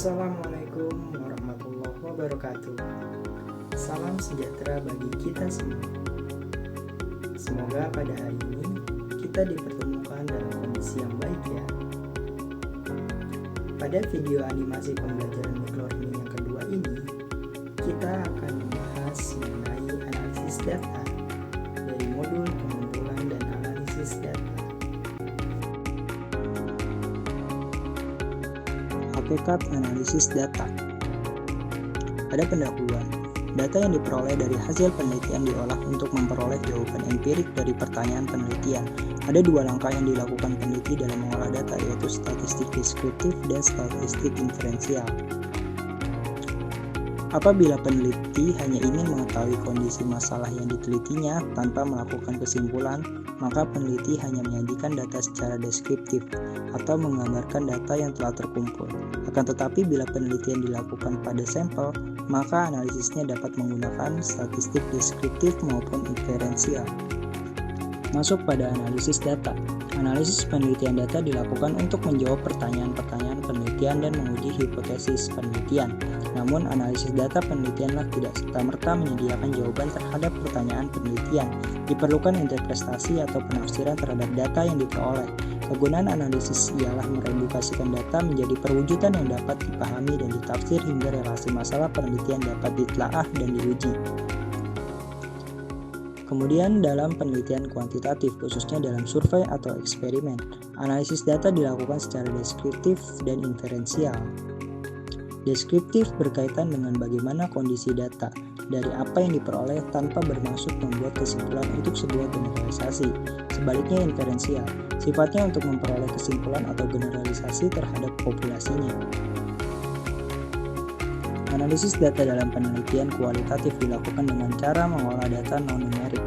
Assalamualaikum warahmatullahi wabarakatuh. Salam sejahtera bagi kita semua. Semoga pada hari ini kita dipertemukan dalam kondisi yang baik ya. Pada video animasi pembelajaran microlearning yang kedua ini, kita akan membahas mengenai analisis data dari modul pengumpulan dan analisis data. Hakikat analisis data. Pada pendahuluan, data yang diperoleh dari hasil penelitian diolah untuk memperoleh jawaban empirik dari pertanyaan penelitian. Ada dua langkah yang dilakukan peneliti dalam mengolah data, yaitu statistik deskriptif dan statistik inferensial. Apabila peneliti hanya ingin mengetahui kondisi masalah yang ditelitinya tanpa melakukan kesimpulan, maka peneliti hanya menyajikan data secara deskriptif atau menggambarkan data yang telah terkumpul. Akan tetapi bila penelitian dilakukan pada sampel, maka analisisnya dapat menggunakan statistik deskriptif maupun inferensial. Masuk pada analisis data. Analisis penelitian data dilakukan untuk menjawab pertanyaan-pertanyaan penelitian dan menguji hipotesis penelitian. Namun, analisis data penelitianlah tidak serta-merta menyediakan jawaban terhadap pertanyaan penelitian. Diperlukan interpretasi atau penafsiran terhadap data yang diperoleh. Kegunaan analisis ialah meredukasikan data menjadi perwujudan yang dapat dipahami dan ditafsir hingga relasi masalah penelitian dapat ditelaah dan diuji. Kemudian dalam penelitian kuantitatif, khususnya dalam survei atau eksperimen, analisis data dilakukan secara deskriptif dan inferensial. Deskriptif berkaitan dengan bagaimana kondisi data dari apa yang diperoleh tanpa bermaksud membuat kesimpulan untuk sebuah generalisasi. Sebaliknya inferensial, sifatnya untuk memperoleh kesimpulan atau generalisasi terhadap populasinya. Analisis data dalam penelitian kualitatif dilakukan dengan cara mengolah data non-numerik,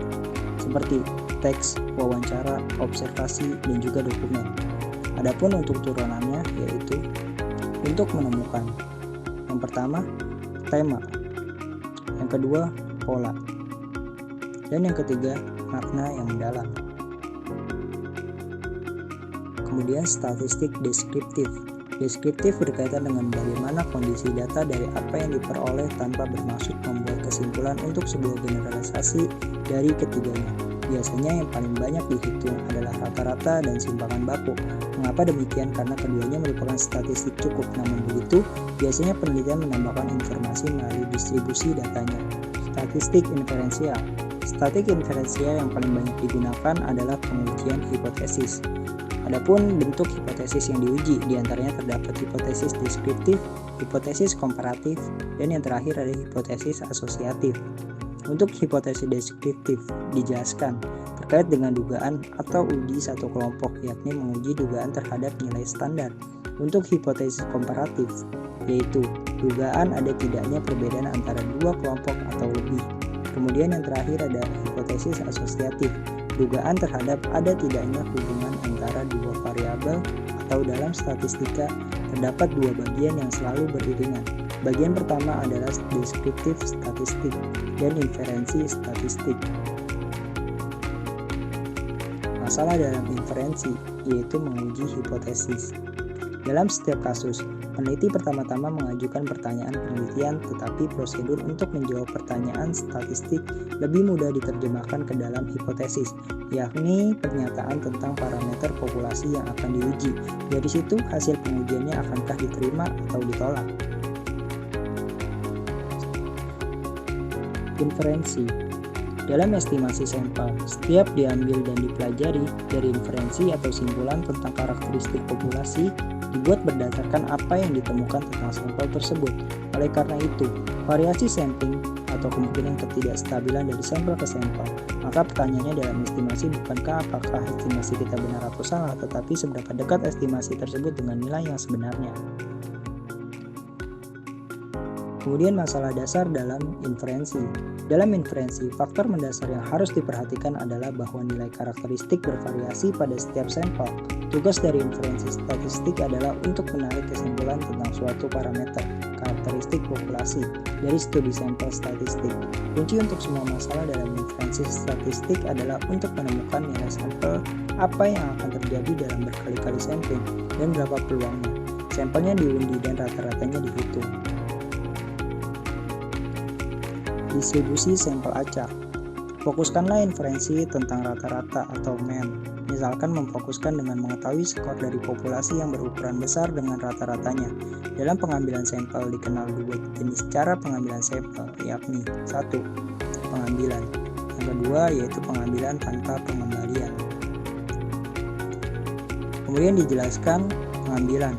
seperti teks, wawancara, observasi, dan juga dokumen. Adapun untuk turunannya yaitu untuk menemukan yang pertama, tema, yang kedua, pola, dan yang ketiga, makna yang mendalam. Kemudian statistik deskriptif. Deskriptif berkaitan dengan bagaimana kondisi data dari apa yang diperoleh tanpa bermaksud membuat kesimpulan untuk sebuah generalisasi dari ketiganya. Biasanya yang paling banyak dihitung adalah rata-rata dan simpangan baku. Mengapa demikian? Karena keduanya merupakan statistik cukup. Namun begitu, biasanya penelitian menambahkan informasi melalui distribusi datanya. Statistik inferensial. Statistik inferensial yang paling banyak digunakan adalah pengujian hipotesis. Adapun bentuk hipotesis yang diuji, diantaranya terdapat hipotesis deskriptif, hipotesis komparatif, dan yang terakhir ada hipotesis asosiatif. Untuk hipotesis deskriptif dijelaskan terkait dengan dugaan atau uji satu kelompok, yakni menguji dugaan terhadap nilai standar. Untuk hipotesis komparatif, yaitu dugaan ada tidaknya perbedaan antara dua kelompok atau lebih. Kemudian yang terakhir ada hipotesis asosiatif, dugaan terhadap ada tidaknya hubungan antara dua variabel atau dalam statistika terdapat dua bagian yang selalu beriringan. Bagian pertama adalah deskriptif statistik dan inferensi statistik. Masalah dalam inferensi yaitu menguji hipotesis. Dalam setiap kasus, peneliti pertama-tama mengajukan pertanyaan penelitian, tetapi prosedur untuk menjawab pertanyaan statistik lebih mudah diterjemahkan ke dalam hipotesis, yakni pernyataan tentang parameter populasi yang akan diuji. Dari situ, hasil pengujiannya akankah diterima atau ditolak. Inferensi. Dalam estimasi sampel, setiap diambil dan dipelajari dari inferensi atau simpulan tentang karakteristik populasi dibuat berdasarkan apa yang ditemukan tentang sampel tersebut. Oleh karena itu, variasi sampling atau kemungkinan ketidakstabilan dari sampel ke sampel. Maka pertanyaannya dalam estimasi bukankah apakah estimasi kita benar atau salah, tetapi seberapa dekat estimasi tersebut dengan nilai yang sebenarnya. Kemudian masalah dasar dalam inferensi. Dalam inferensi, faktor mendasar yang harus diperhatikan adalah bahwa nilai karakteristik bervariasi pada setiap sampel. Tugas dari inferensi statistik adalah untuk menarik kesimpulan tentang suatu parameter, karakteristik populasi, dari studi sampel statistik. Kunci untuk semua masalah dalam inferensi statistik adalah untuk menemukan nilai sampel, apa yang akan terjadi dalam berkali-kali sampling, dan berapa peluangnya. Sampelnya diundi dan rata-ratanya dihitung. Distribusi sampel acak. Fokuskanlah inferensi tentang rata-rata atau mean. Misalkan memfokuskan dengan mengetahui skor dari populasi yang berukuran besar dengan rata-ratanya. Dalam pengambilan sampel dikenal dua jenis cara pengambilan sampel, yakni 1. Pengambilan. Yang kedua yaitu pengambilan tanpa pengembalian. Kemudian dijelaskan pengambilan,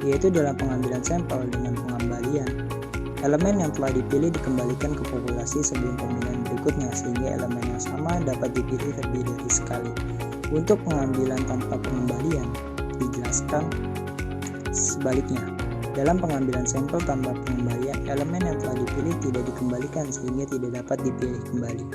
yaitu dalam pengambilan sampel dengan pengembalian. Elemen yang telah dipilih dikembalikan ke populasi sebelum pemilihan berikutnya sehingga elemen yang sama dapat dipilih lebih dari sekali. Untuk pengambilan tanpa pengembalian dijelaskan sebaliknya. Dalam pengambilan sampel tanpa pengembalian, elemen yang telah dipilih tidak dikembalikan sehingga tidak dapat dipilih kembali.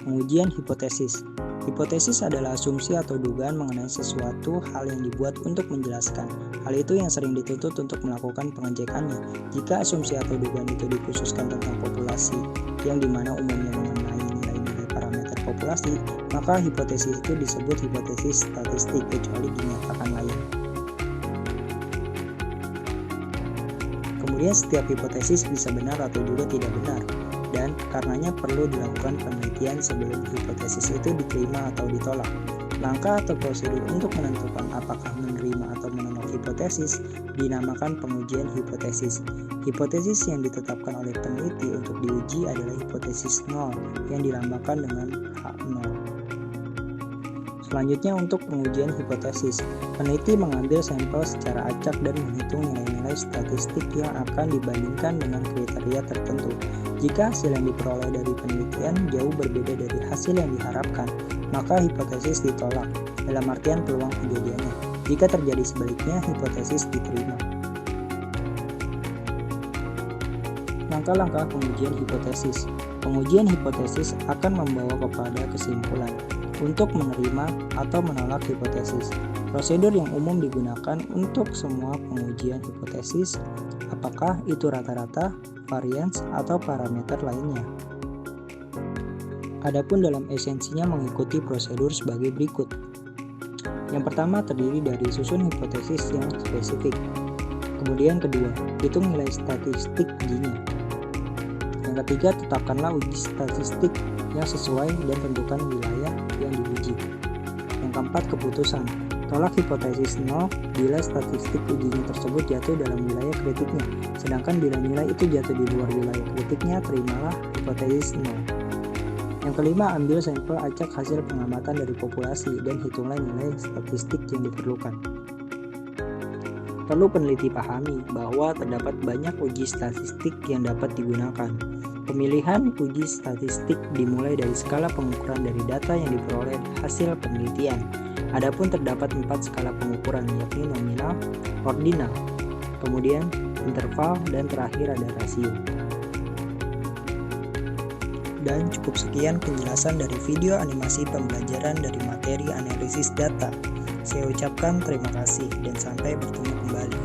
Pengujian hipotesis. Hipotesis adalah asumsi atau dugaan mengenai sesuatu hal yang dibuat untuk menjelaskan. Hal itu yang sering dituntut untuk melakukan pengecekannya. Jika asumsi atau dugaan itu dikhususkan tentang populasi, yang dimana umumnya mengenai nilai-nilai parameter populasi, maka hipotesis itu disebut hipotesis statistik kecuali dinyatakan lain. Kemudian setiap hipotesis bisa benar atau juga tidak benar, dan karenanya perlu dilakukan penelitian sebelum hipotesis itu diterima atau ditolak. Langkah atau prosedur untuk menentukan apakah menerima atau menolak hipotesis dinamakan pengujian hipotesis. Hipotesis yang ditetapkan oleh peneliti untuk diuji adalah hipotesis 0 yang dilambangkan dengan H0. Selanjutnya untuk pengujian hipotesis, peneliti mengambil sampel secara acak dan menghitung nilai-nilai statistik yang akan dibandingkan dengan kriteria tertentu. Jika hasil yang diperoleh dari penelitian jauh berbeda dari hasil yang diharapkan, maka hipotesis ditolak, dalam artian peluang kejadiannya. Jika terjadi sebaliknya, hipotesis diterima. Langkah-langkah pengujian hipotesis. Pengujian hipotesis akan membawa kepada kesimpulan untuk menerima atau menolak hipotesis. Prosedur yang umum digunakan untuk semua pengujian hipotesis, apakah itu rata-rata, varians, atau parameter lainnya. Adapun dalam esensinya mengikuti prosedur sebagai berikut. Yang pertama terdiri dari susun hipotesis yang spesifik. Kemudian kedua, hitung nilai statistik ujinya. Yang ketiga, tetapkanlah uji statistik yang sesuai dan tentukan wilayah yang diuji. Yang keempat, keputusan. Tolak hipotesis 0 bila statistik ujinya tersebut jatuh dalam wilayah kritiknya. Sedangkan bila nilai itu jatuh di luar wilayah kritiknya, terimalah hipotesis 0. Yang kelima, ambil sampel acak hasil pengamatan dari populasi dan hitunglah nilai statistik yang diperlukan. Perlu peneliti pahami bahwa terdapat banyak uji statistik yang dapat digunakan. Pemilihan uji statistik dimulai dari skala pengukuran dari data yang diperoleh hasil penelitian. Adapun terdapat 4 skala pengukuran, yakni nominal, ordinal, kemudian interval, dan terakhir ada rasio. Dan cukup sekian penjelasan dari video animasi pembelajaran dari materi analisis data. Saya ucapkan terima kasih dan sampai bertemu kembali.